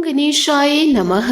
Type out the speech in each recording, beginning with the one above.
गणेशाय नमः।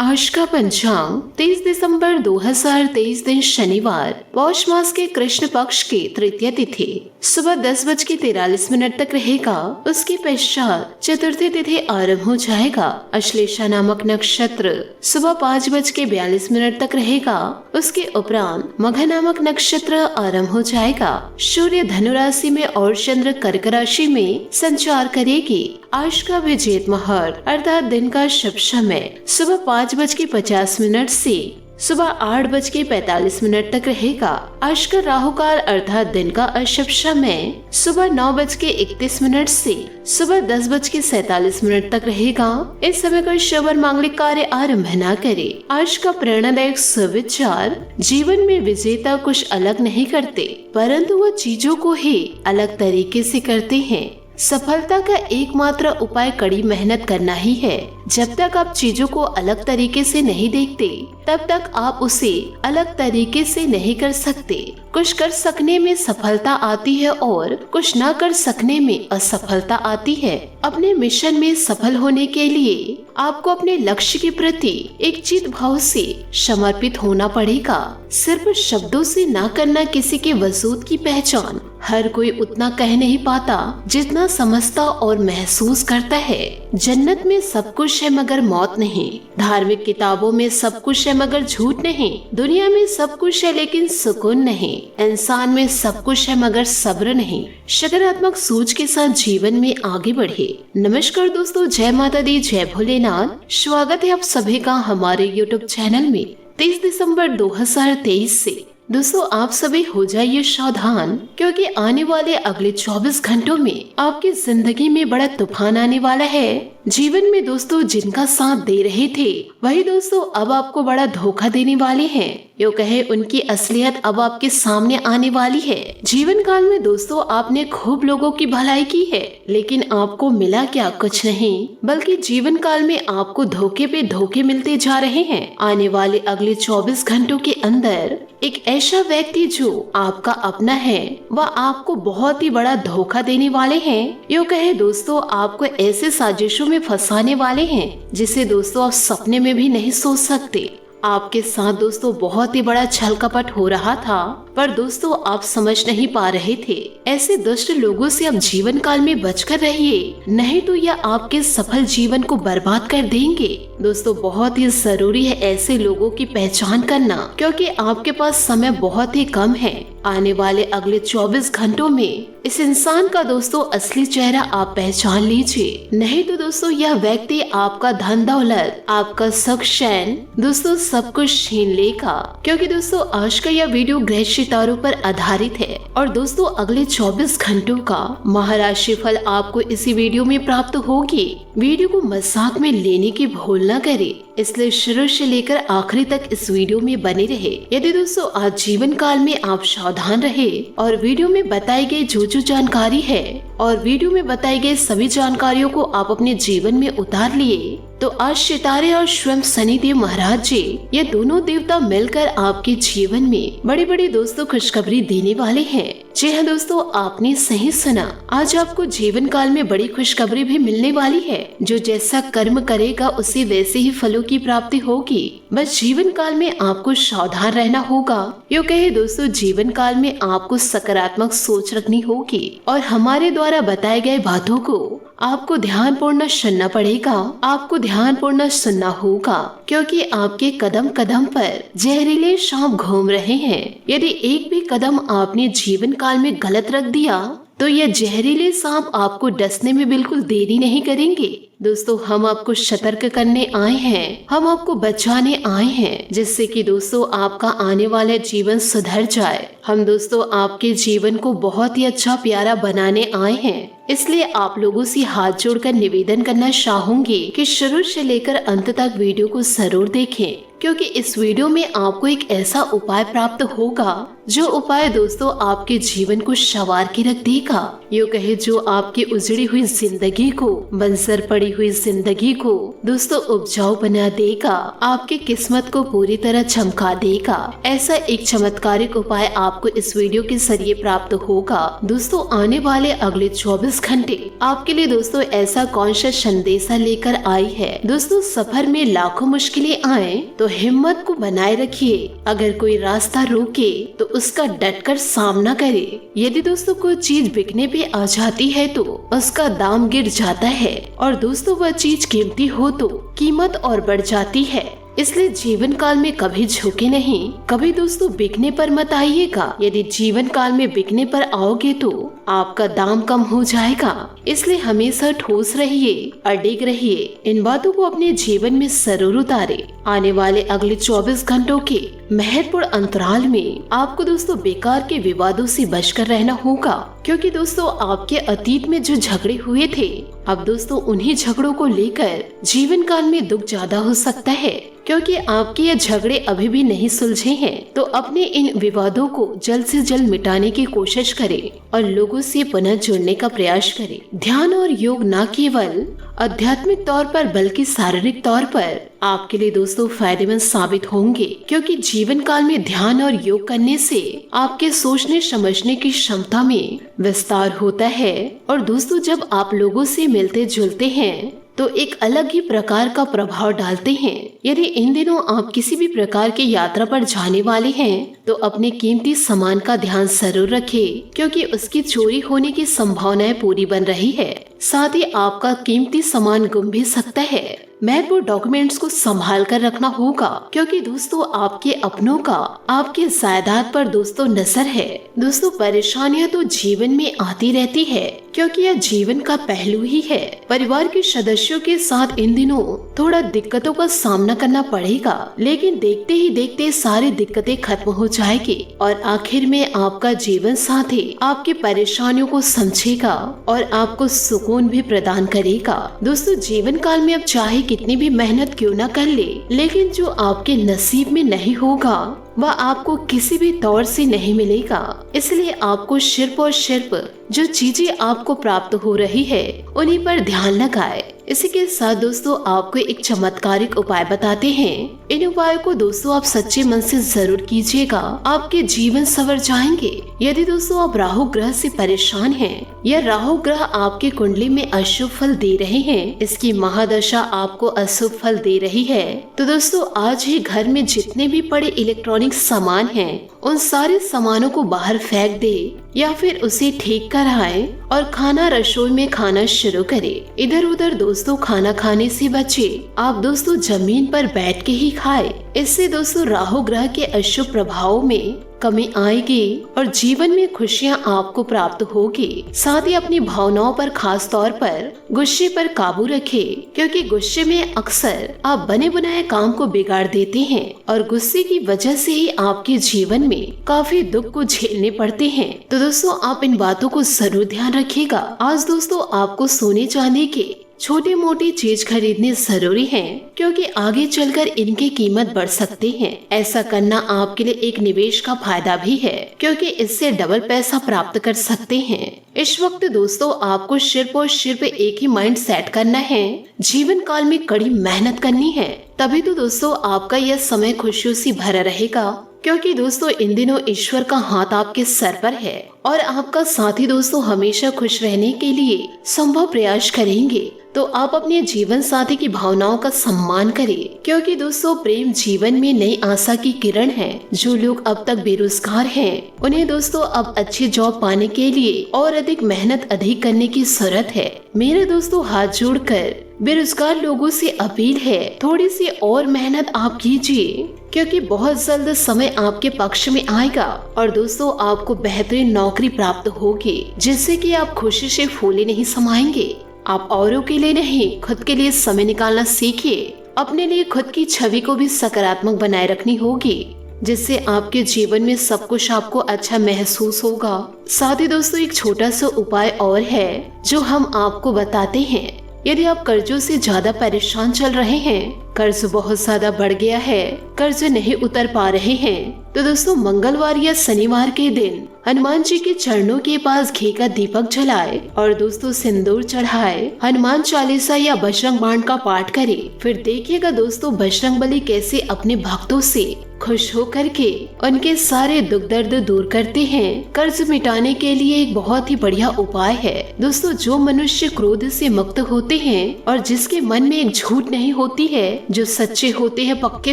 आज का पंचांग 23 दिसंबर 2023 दिन शनिवार, पौष मास के कृष्ण पक्ष की तृतीय तिथि सुबह 10:43 तक रहेगा। उसके पश्चात चतुर्थी तिथि आरंभ हो जाएगा। अश्लेषा नामक नक्षत्र सुबह 5:42 तक रहेगा। उसके उपरांत मघ नामक नक्षत्र आरंभ हो जाएगा। सूर्य धनु राशि में और चंद्र कर्क राशि में संचार करेगी। आज का विजेत मुहूर्त अर्थात दिन का शुभ समय सुबह 5:50 से सुबह 8:45 तक रहेगा। आज का राहु काल अर्थात दिन का अशुभ समय सुबह 9:31 से सुबह 10:47 तक रहेगा। इस समय कोई शुभ और मांगलिक कार्य आरंभ न करे। आज का प्रेरणादायक सुविचार, जीवन में विजेता कुछ अलग नहीं करते, परंतु वो चीजों को ही अलग तरीके से करते हैं। सफलता का एकमात्र उपाय कड़ी मेहनत करना ही है। जब तक आप चीजों को अलग तरीके से नहीं देखते, तब तक आप उसे अलग तरीके से नहीं कर सकते। कुछ कर सकने में सफलता आती है और कुछ न कर सकने में असफलता आती है। अपने मिशन में सफल होने के लिए आपको अपने लक्ष्य के प्रति एक चित भाव से समर्पित होना पड़ेगा। सिर्फ शब्दों से ना करना किसी के वजूद की पहचान। हर कोई उतना कह नहीं पाता जितना समझता और महसूस करता है। जन्नत में सब कुछ है मगर मौत नहीं। धार्मिक किताबों में सब कुछ है मगर झूठ नहीं। दुनिया में सब कुछ है लेकिन सुकून नहीं। इंसान में सब कुछ है मगर सब्र नहीं। सकारात्मक सोच के साथ जीवन में आगे बढ़े। नमस्कार दोस्तों, जय माता दी, जय भोलेनाथ। स्वागत है आप सभी का हमारे YouTube चैनल में। 23 दिसंबर 2023 से दोस्तों आप सभी हो जाइए सावधान, क्योंकि आने वाले अगले 24 घंटों में आपकी जिंदगी में बड़ा तूफान आने वाला है। जीवन में दोस्तों जिनका साथ दे रहे थे, वही दोस्तों अब आपको बड़ा धोखा देने वाले हैं। यो कहे उनकी असलियत अब आपके सामने आने वाली है। जीवन काल में दोस्तों आपने खूब लोगों की भलाई की है, लेकिन आपको मिला क्या? कुछ नहीं, बल्कि जीवन काल में आपको धोखे पे धोखे मिलते जा रहे हैं। आने वाले अगले 24 घंटों के अंदर एक ऐसा व्यक्ति जो आपका अपना है, वह आपको बहुत ही बड़ा धोखा देने वाले हैं। यो कहे दोस्तों आपको ऐसे साजिशों में फंसाने वाले हैं जिसे दोस्तों आप सपने में भी नहीं सोच सकते। आपके साथ दोस्तों बहुत ही बड़ा छल कपट हो रहा था, पर दोस्तों आप समझ नहीं पा रहे थे। ऐसे दुष्ट लोगों से आप जीवन काल में बचकर रहिए, नहीं तो यह आपके सफल जीवन को बर्बाद कर देंगे। दोस्तों बहुत ही जरूरी है ऐसे लोगों की पहचान करना, क्योंकि आपके पास समय बहुत ही कम है। आने वाले अगले 24 घंटों में इस इंसान का दोस्तों असली चेहरा आप पहचान लीजिए, नहीं तो दोस्तों यह व्यक्ति आपका धन दौलत, आपका सुख चैन दोस्तों सब कुछ छीन लेगा। क्योंकि दोस्तों आज का यह वीडियो ग्रह सितारों पर आधारित है और दोस्तों अगले 24 घंटों का महाराशि फल आपको इसी वीडियो में प्राप्त होगी। वीडियो को मजाक में लेने की भूल न करे, इसलिए शुरू से लेकर आखिरी तक इस वीडियो में बने रहे। यदि दोस्तों आज जीवन काल में आप सावधान रहे और वीडियो में बताई गई जो जानकारी है और वीडियो में बताई गई सभी जानकारियों को आप अपने जीवन में उतार लिए, तो आज सितारे और स्वयं शनिदेव महाराज जी, ये दोनों देवता मिलकर आपके जीवन में बड़ी बड़ी दोस्तों खुशखबरी देने वाले हैं। जी हाँ दोस्तों, आपने सही सुना। आज आपको जीवन काल में बड़ी खुशखबरी भी मिलने वाली है। जो जैसा कर्म करेगा उसे वैसे ही फलों की प्राप्ति होगी। बस जीवन काल में आपको सावधान रहना होगा। यो कहे दोस्तों जीवन काल में आपको सकारात्मक सोच रखनी होगी और हमारे द्वारा बताए गए बातों को आपको ध्यानपूर्ण सुनना पड़ेगा। आपको ध्यानपूर्ण सुनना होगा, क्योंकि आपके कदम कदम पर जहरीले सांप घूम रहे हैं। यदि एक भी कदम आपने जीवन काल में गलत रख दिया, तो यह जहरीले सांप आपको डसने में बिल्कुल देरी नहीं करेंगे। दोस्तों हम आपको सतर्क करने आए हैं, हम आपको बचाने आए हैं, जिससे कि दोस्तों आपका आने वाला जीवन सुधर जाए। हम दोस्तों आपके जीवन को बहुत ही अच्छा प्यारा बनाने आए हैं। इसलिए आप लोगों से हाथ जोड़कर निवेदन करना चाहूंगी कि शुरू से लेकर अंत तक वीडियो को जरूर देखें, क्योंकि इस वीडियो में आपको एक ऐसा उपाय प्राप्त होगा जो उपाय दोस्तों आपके जीवन को संवार के रख देगा, यूँ कहे जो आपकी उजड़ी हुई जिंदगी को, बंजर पड़ी हुई जिंदगी को दोस्तों उपजाऊ बना देगा, आपकी किस्मत को पूरी तरह चमका देगा। ऐसा एक चमत्कारिक उपाय आपको इस वीडियो के जरिए प्राप्त होगा। दोस्तों आने वाले अगले 24 घंटे आपके लिए दोस्तों ऐसा कौन सा संदेशा लेकर आई है। दोस्तों सफर में लाखों मुश्किलें आए तो हिम्मत को बनाए रखिए। अगर कोई रास्ता रोके तो उसका डटकर सामना करे। यदि दोस्तों कोई चीज बिकने पे आ जाती है तो उसका दाम गिर जाता है, और दोस्तों वह चीज कीमती हो तो कीमत और बढ़ जाती है। इसलिए जीवन काल में कभी झुके नहीं, कभी दोस्तों बिकने पर मत आइएगा। यदि जीवन काल में बिकने पर आओगे तो आपका दाम कम हो जाएगा। इसलिए हमेशा ठोस रहिए, अडिग रहिए। इन बातों को अपने जीवन में जरूर उतारे। आने वाले अगले 24 घंटों के महत्वपूर्ण अंतराल में आपको दोस्तों बेकार के विवादों से बचकर रहना होगा, क्योंकि दोस्तों आपके अतीत में जो झगड़े हुए थे, अब दोस्तों उन्हीं झगड़ों को लेकर जीवन काल में दुख ज्यादा हो सकता है। क्योंकि आपके ये झगड़े अभी भी नहीं सुलझे हैं, तो अपने इन विवादों को जल्द से जल्द मिटाने की कोशिश करें और लोगों से पुनः जुड़ने का प्रयास करें। ध्यान और योग न केवल आध्यात्मिक तौर पर बल्कि शारीरिक तौर पर आपके लिए दोस्तों फायदेमंद साबित होंगे, क्योंकि जीवन काल में ध्यान और योग करने से आपके सोचने समझने की क्षमता में विस्तार होता है। और दोस्तों जब आप लोगों से मिलते जुलते हैं तो एक अलग ही प्रकार का प्रभाव डालते हैं। यदि इन दिनों आप किसी भी प्रकार की यात्रा पर जाने वाले हैं तो अपने कीमती सामान का ध्यान जरूर रखें, क्योंकि उसकी चोरी होने की संभावनाएं पूरी बन रही है। साथ ही आपका कीमती सामान गुम भी सकता है। महत्वपूर्ण डॉक्यूमेंट्स को संभाल कर रखना होगा, क्योंकि दोस्तों आपके अपनों का आपके जायदाद पर दोस्तों नजर है। दोस्तों परेशानियां तो जीवन में आती रहती है, क्योंकि यह जीवन का पहलू ही है। परिवार के सदस्यों के साथ इन दिनों थोड़ा दिक्कतों का सामना करना पड़ेगा, लेकिन देखते ही देखते सारी दिक्कतें खत्म हो जाएगी और आखिर में आपका जीवन साथी आपकी परेशानियों को समझेगा और आपको सुकून भी प्रदान करेगा। दोस्तों जीवन काल में अब चाहे कितनी भी मेहनत क्यों न कर ले, लेकिन जो आपके नसीब में नहीं होगा वह आपको किसी भी तौर से नहीं मिलेगा। इसलिए आपको सिर्फ और सिर्फ जो चीजें आपको प्राप्त हो रही है उन्हीं पर ध्यान लगाए। इसी के साथ दोस्तों आपको एक चमत्कारिक उपाय बताते हैं। इन उपायों को दोस्तों आप सच्चे मन से जरूर कीजिएगा, आपके जीवन संवर जाएंगे। यदि दोस्तों आप राहु ग्रह से परेशान हैं या राहु ग्रह आपके कुंडली में अशुभ फल दे रहे हैं, इसकी महादशा आपको अशुभ फल दे रही है, तो दोस्तों आज ही घर में जितने भी पड़े इलेक्ट्रॉनिक सामान हैं उन सारे सामानों को बाहर फेंक दे या फिर उसे ठीक कराएं और खाना रसोई में खाना शुरू करें। इधर उधर दोस्तों खाना खाने से बचे। आप दोस्तों जमीन पर बैठ के ही खाएं। इससे दोस्तों राहु ग्रह के अशुभ प्रभावों में कमी आएगी और जीवन में खुशियां आपको प्राप्त होगी। साथ ही अपनी भावनाओं पर खास तौर पर गुस्से पर काबू रखें, क्योंकि गुस्से में अक्सर आप बने बनाए काम को बिगाड़ देते हैं और गुस्से की वजह से ही आपके जीवन में काफी दुख को झेलने पड़ते हैं। तो दोस्तों आप इन बातों को जरूर ध्यान रखिएगा। आज दोस्तों आपको सोने चांदी के छोटी मोटी चीज खरीदने जरूरी है, क्योंकि आगे चलकर इनकी कीमत बढ़ सकती है। ऐसा करना आपके लिए एक निवेश का फायदा भी है, क्योंकि इससे डबल पैसा प्राप्त कर सकते हैं। इस वक्त दोस्तों आपको सिर्फ और सिर्फ एक ही माइंड सेट करना है, जीवन काल में कड़ी मेहनत करनी है। तभी तो दोस्तों आपका यह समय खुशियों से भरा रहेगा, क्योंकि दोस्तों इन दिनों ईश्वर का हाथ आपके सर पर है और आपका साथी दोस्तों हमेशा खुश रहने के लिए संभव प्रयास करेंगे। तो आप अपने जीवन साथी की भावनाओं का सम्मान करें, क्योंकि दोस्तों प्रेम जीवन में नई आशा की किरण है। जो लोग अब तक बेरोजगार हैं, उन्हें दोस्तों अब अच्छी जॉब पाने के लिए और अधिक मेहनत अधिक करने की जरूरत है। मेरे दोस्तों हाथ जोड़कर बेरोजगार लोगों से अपील है, थोड़ी सी और मेहनत आप कीजिए, क्योंकि बहुत जल्द समय आपके पक्ष में आएगा और दोस्तों आपको बेहतरीन नौकरी प्राप्त होगी, जिससे कि आप खुशी से फूले नहीं समाएंगे। आप औरों के लिए नहीं, खुद के लिए समय निकालना सीखिए। अपने लिए खुद की छवि को भी सकारात्मक बनाए रखनी होगी, जिससे आपके जीवन में सब कुछ आपको अच्छा महसूस होगा। साथ ही दोस्तों एक छोटा सा उपाय और है जो हम आपको बताते हैं। यदि आप कर्जों से ज्यादा परेशान चल रहे हैं, कर्ज बहुत ज्यादा बढ़ गया है, कर्ज नहीं उतर पा रहे हैं, तो दोस्तों मंगलवार या शनिवार के दिन हनुमान जी के चरणों के पास घी का दीपक जलाए और दोस्तों सिंदूर चढ़ाए, हनुमान चालीसा या बजरंग बाण का पाठ करें। फिर देखिएगा दोस्तों बजरंगबली कैसे अपने भक्तों से खुश होकर के उनके सारे दुख दर्द दूर करते हैं। कर्ज मिटाने के लिए एक बहुत ही बढ़िया उपाय है दोस्तों। जो मनुष्य क्रोध से मुक्त होते हैं और जिसके मन में एक झूठ नहीं होती है, जो सच्चे होते हैं, पक्के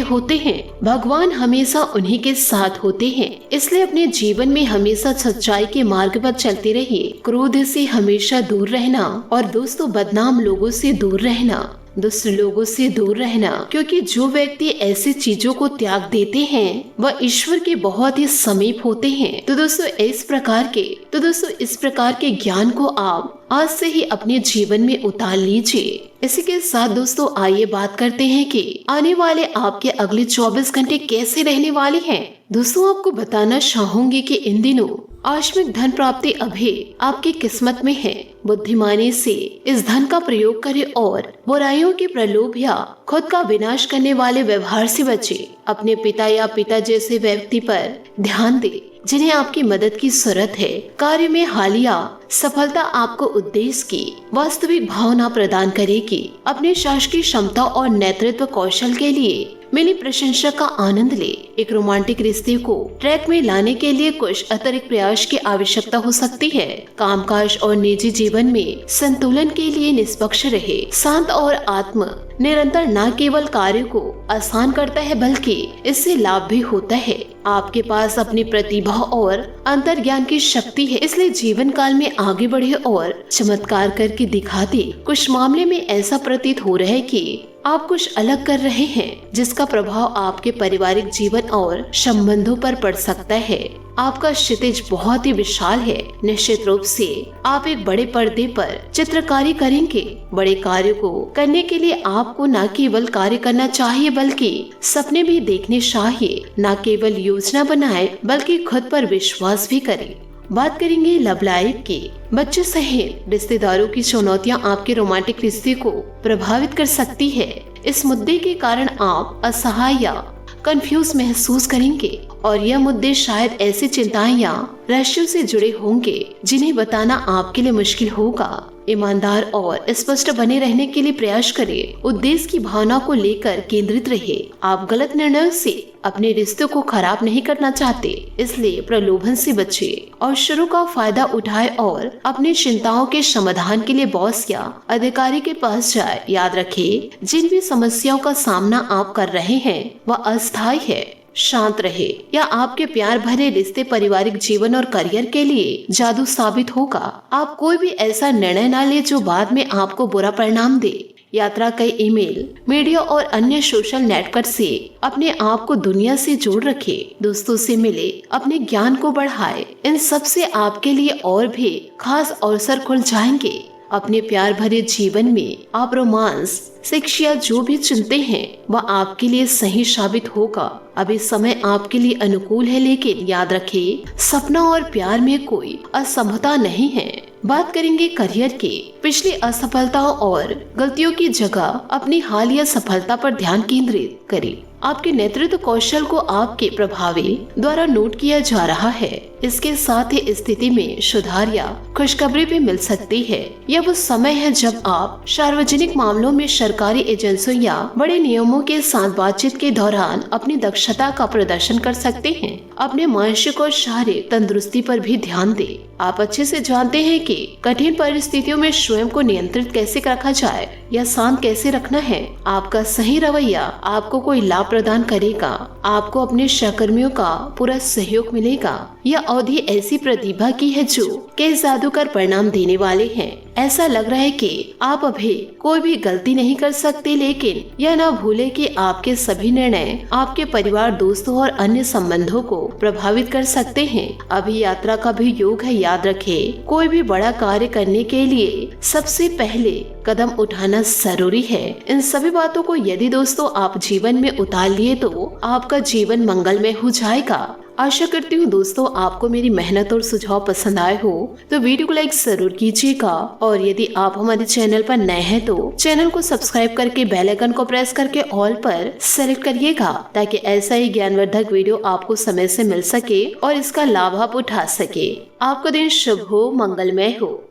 होते हैं, भगवान हमेशा उन्हीं के साथ होते हैं। इसलिए अपने जीवन में हमेशा सच्चाई के मार्ग पर चलते रहिए। क्रोध से हमेशा दूर रहना और दोस्तों बदनाम लोगों से दूर रहना, दुष्ट लोगों से दूर रहना, क्योंकि जो व्यक्ति ऐसी चीजों को त्याग देते हैं वह ईश्वर के बहुत ही समीप होते हैं। तो दोस्तों इस प्रकार के ज्ञान को आप आज से ही अपने जीवन में उतार लीजिए। इसी के साथ दोस्तों आइए बात करते हैं कि आने वाले आपके अगले 24 घंटे कैसे रहने वाले हैं। दोस्तों आपको बताना चाहूंगी कि इन दिनों आकस्मिक धन प्राप्ति अभी आपकी किस्मत में है। बुद्धिमानी से इस धन का प्रयोग करें और बुराइयों के प्रलोभ या खुद का विनाश करने वाले व्यवहार से बचे। अपने पिता या पिता जैसे व्यक्ति पर ध्यान दें जिन्हें आपकी मदद की जरूरत है। कार्य में हालिया सफलता आपको उद्देश्य की वास्तविक भावना प्रदान करेगी। अपने शासकीय क्षमता और नेतृत्व कौशल के लिए मिली प्रशंसा का आनंद ले। एक रोमांटिक रिश्ते को ट्रैक में लाने के लिए कुछ अतिरिक्त प्रयास की आवश्यकता हो सकती है। कामकाज और निजी जीवन में संतुलन के लिए निष्पक्ष रहे। शांत और आत्म निरंतर न केवल कार्य को आसान करता है बल्कि इससे लाभ भी होता है। आपके पास अपनी प्रतिभा और अंतर्ज्ञान की शक्ति है, इसलिए जीवन काल में आगे बढ़े और चमत्कार करके दिखा दे। कुछ मामले में ऐसा प्रतीत हो रहा है कि आप कुछ अलग कर रहे हैं जिसका प्रभाव आपके पारिवारिक जीवन और संबंधों पर पड़ सकता है। आपका क्षितिज बहुत ही विशाल है। निश्चित रूप से आप एक बड़े पर्दे पर चित्रकारी करेंगे। बड़े कार्य को करने के लिए आपको न केवल कार्य करना चाहिए बल्कि सपने भी देखने चाहिए। न केवल योजना बनाए बल्कि खुद पर विश्वास भी करें। बात करेंगे लव लाइफ की। बच्चे सहित रिश्तेदारों की चुनौतियां आपके रोमांटिक रिश्ते को प्रभावित कर सकती है। इस मुद्दे के कारण आप असहाय या कंफ्यूज महसूस करेंगे और यह मुद्दे शायद ऐसी चिंताएं या रहस्यों से जुड़े होंगे जिन्हें बताना आपके लिए मुश्किल होगा। ईमानदार और स्पष्ट बने रहने के लिए प्रयास करें। उद्देश्य की भावना को लेकर केंद्रित रहे। आप गलत निर्णयों से अपने रिश्ते को खराब नहीं करना चाहते, इसलिए प्रलोभन से बचे और शुरू का फायदा उठाए और अपनी चिंताओं के समाधान के लिए बॉस या अधिकारी के पास जाए। याद रखें, जिन भी समस्याओं का सामना आप कर रहे हैं वह अस्थायी है। शांत रहे या आपके प्यार भरे रिश्ते पारिवारिक जीवन और करियर के लिए जादू साबित होगा। आप कोई भी ऐसा निर्णय न ले जो बाद में आपको बुरा परिणाम दे। यात्रा, कई ईमेल, मीडिया और अन्य सोशल नेटवर्क से अपने आप को दुनिया से जोड़ रखे। दोस्तों से मिले, अपने ज्ञान को बढ़ाए। इन सब से आपके लिए और भी खास अवसर खुल जाएंगे। अपने प्यार भरे जीवन में आप रोमांस, शिक्षा जो भी चुनते हैं वह आपके लिए सही साबित होगा। अभी समय आपके लिए अनुकूल है, लेकिन याद रखें, सपना और प्यार में कोई असमता नहीं है। बात करेंगे करियर की। पिछली असफलताओं और गलतियों की जगह अपनी हालिया सफलता पर ध्यान केंद्रित करें। आपके नेतृत्व कौशल को आपके प्रभावी द्वारा नोट किया जा रहा है। इसके साथ ही स्थिति में सुधार या खुशखबरी भी मिल सकती है। यह वो समय है जब आप सार्वजनिक मामलों में सरकारी एजेंसियों या बड़े नियमों के साथ बातचीत के दौरान अपनी दक्षता का प्रदर्शन कर सकते हैं। अपने मानसिक और शारीरिक तंदुरुस्ती पर भी ध्यान दें। आप अच्छे से जानते हैं कि कठिन परिस्थितियों में स्वयं को नियंत्रित कैसे रखा जाए या शांत कैसे रखना है। आपका सही रवैया आपको कोई लाभ प्रदान करेगा। आपको अपने सहकर्मियों का पूरा सहयोग मिलेगा। यह अवधि ऐसी प्रतिभा की है जो कई जादूगर परिणाम देने वाले हैं। ऐसा लग रहा है कि आप अभी कोई भी गलती नहीं कर सकते, लेकिन यह ना भूले कि आपके सभी निर्णय आपके परिवार, दोस्तों और अन्य संबंधों को प्रभावित कर सकते हैं। अभी यात्रा का भी योग है। याद रखें, कोई भी बड़ा कार्य करने के लिए सबसे पहले कदम उठाना जरूरी है। इन सभी बातों को यदि दोस्तों आप जीवन में उतार लिए तो आपका जीवन मंगलमय हो जाएगा। आशा करती हूँ दोस्तों आपको मेरी मेहनत और सुझाव पसंद आए हो तो वीडियो को लाइक जरूर कीजिएगा, और यदि आप हमारे चैनल पर नए हैं तो चैनल को सब्सक्राइब करके बेल आइकन को प्रेस करके ऑल पर सेलेक्ट करिएगा, ताकि ऐसा ही ज्ञानवर्धक वीडियो आपको समय से मिल सके और इसका लाभ आप उठा सके। आपका दिन शुभ हो, मंगलमय हो।